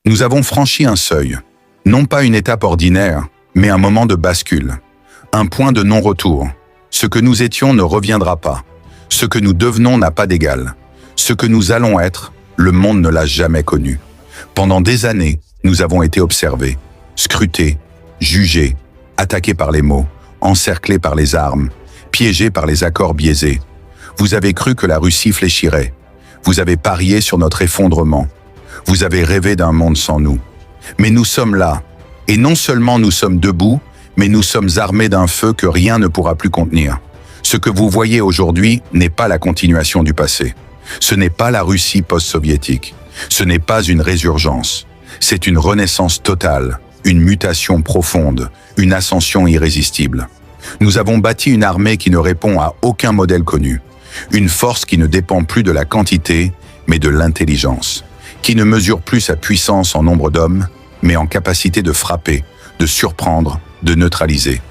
Nous avons franchi un seuil, non pas une étape ordinaire, mais un moment de bascule, un point de non-retour. Ce que nous étions ne reviendra pas. Ce que nous devenons n'a pas d'égal. Ce que nous allons être, le monde ne l'a jamais connu. Pendant des années, nous avons été observés, scrutés, jugés, attaqués par les mots, encerclés par les armes, piégés par les accords biaisés. Vous avez cru que la Russie fléchirait. Vous avez parié sur notre effondrement. Vous avez rêvé d'un monde sans nous. Mais nous sommes là. Et non seulement nous sommes debout, mais nous sommes armés d'un feu que rien ne pourra plus contenir. Ce que vous voyez aujourd'hui n'est pas la continuation du passé. Ce n'est pas la Russie post-soviétique. Ce n'est pas une résurgence. C'est une renaissance totale, une mutation profonde, une ascension irrésistible. Nous avons bâti une armée qui ne répond à aucun modèle connu. Une force qui ne dépend plus de la quantité, mais de l'intelligence. Qui ne mesure plus sa puissance en nombre d'hommes, mais en capacité de frapper, de surprendre, de neutraliser.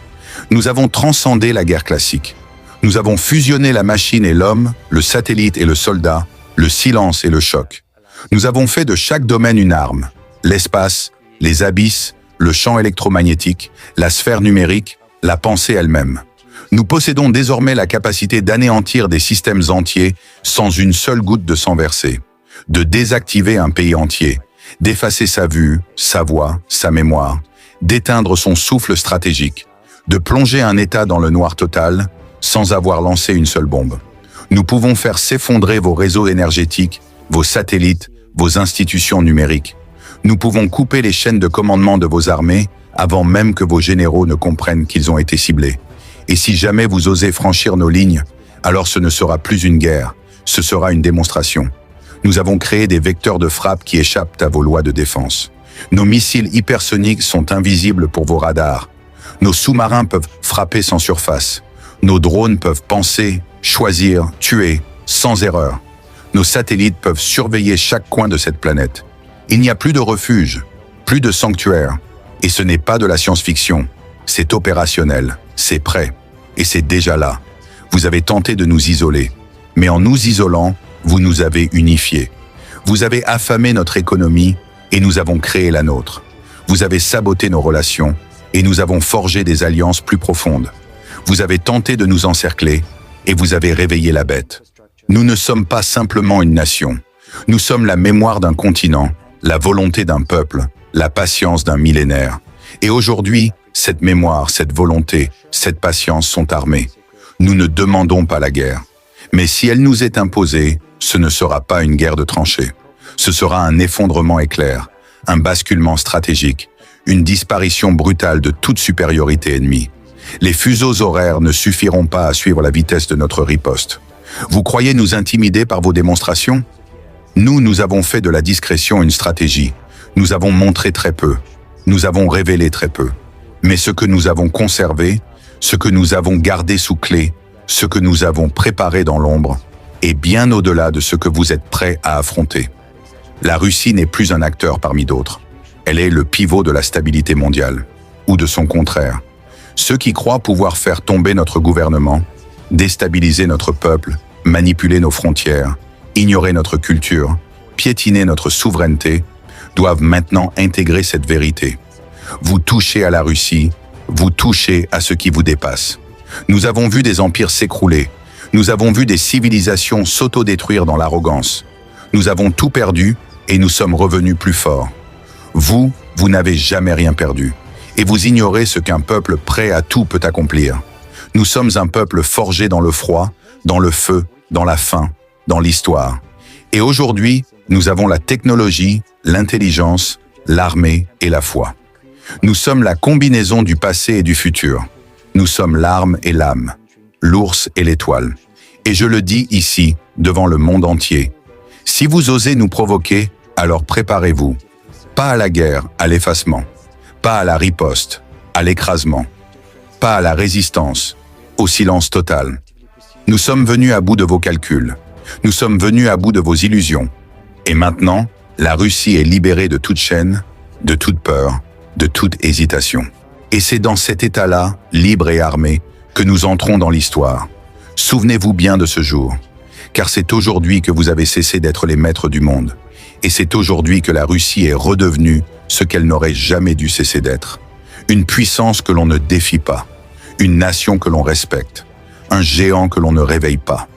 Nous avons transcendé la guerre classique. Nous avons fusionné la machine et l'homme, le satellite et le soldat, le silence et le choc. Nous avons fait de chaque domaine une arme. L'espace, les abysses, le champ électromagnétique, la sphère numérique, la pensée elle-même. Nous possédons désormais la capacité d'anéantir des systèmes entiers sans une seule goutte de sang versé, de désactiver un pays entier, d'effacer sa vue, sa voix, sa mémoire, d'éteindre son souffle stratégique, de plonger un État dans le noir total sans avoir lancé une seule bombe. Nous pouvons faire s'effondrer vos réseaux énergétiques, vos satellites, vos institutions numériques. Nous pouvons couper les chaînes de commandement de vos armées avant même que vos généraux ne comprennent qu'ils ont été ciblés. Et si jamais vous osez franchir nos lignes, alors ce ne sera plus une guerre, ce sera une démonstration. Nous avons créé des vecteurs de frappe qui échappent à vos lois de défense. Nos missiles hypersoniques sont invisibles pour vos radars. Nos sous-marins peuvent frapper sans surface. Nos drones peuvent penser, choisir, tuer, sans erreur. Nos satellites peuvent surveiller chaque coin de cette planète. Il n'y a plus de refuge, plus de sanctuaire. Et ce n'est pas de la science-fiction. C'est opérationnel, c'est prêt, et c'est déjà là. Vous avez tenté de nous isoler, mais en nous isolant, vous nous avez unifiés. Vous avez affamé notre économie, et nous avons créé la nôtre. Vous avez saboté nos relations, et nous avons forgé des alliances plus profondes. Vous avez tenté de nous encercler, et vous avez réveillé la bête. Nous ne sommes pas simplement une nation. Nous sommes la mémoire d'un continent, la volonté d'un peuple, la patience d'un millénaire. Et aujourd'hui, cette mémoire, cette volonté, cette patience sont armées. Nous ne demandons pas la guerre. Mais si elle nous est imposée, ce ne sera pas une guerre de tranchées. Ce sera un effondrement éclair, un basculement stratégique, une disparition brutale de toute supériorité ennemie. Les fuseaux horaires ne suffiront pas à suivre la vitesse de notre riposte. Vous croyez nous intimider par vos démonstrations? Nous avons fait de la discrétion une stratégie. Nous avons montré très peu. Nous avons révélé très peu. Mais ce que nous avons conservé, ce que nous avons gardé sous clé, ce que nous avons préparé dans l'ombre, est bien au-delà de ce que vous êtes prêts à affronter. La Russie n'est plus un acteur parmi d'autres. Elle est le pivot de la stabilité mondiale, ou de son contraire. Ceux qui croient pouvoir faire tomber notre gouvernement, déstabiliser notre peuple, manipuler nos frontières, ignorer notre culture, piétiner notre souveraineté, doivent maintenant intégrer cette vérité. Vous touchez à la Russie, vous touchez à ce qui vous dépasse. Nous avons vu des empires s'écrouler, nous avons vu des civilisations s'autodétruire dans l'arrogance. Nous avons tout perdu et nous sommes revenus plus forts. Vous n'avez jamais rien perdu. Et vous ignorez ce qu'un peuple prêt à tout peut accomplir. Nous sommes un peuple forgé dans le froid, dans le feu, dans la faim, dans l'histoire. Et aujourd'hui, nous avons la technologie, l'intelligence, l'armée et la foi. Nous sommes la combinaison du passé et du futur. Nous sommes l'arme et l'âme, l'ours et l'étoile. Et je le dis ici, devant le monde entier. Si vous osez nous provoquer, alors préparez-vous. Pas à la guerre, à l'effacement. Pas à la riposte, à l'écrasement. Pas à la résistance, au silence total. Nous sommes venus à bout de vos calculs. Nous sommes venus à bout de vos illusions. Et maintenant, la Russie est libérée de toute chaîne, de toute peur, de toute hésitation. Et c'est dans cet état-là, libre et armé, que nous entrons dans l'histoire. Souvenez-vous bien de ce jour, car c'est aujourd'hui que vous avez cessé d'être les maîtres du monde. Et c'est aujourd'hui que la Russie est redevenue ce qu'elle n'aurait jamais dû cesser d'être. Une puissance que l'on ne défie pas, une nation que l'on respecte, un géant que l'on ne réveille pas.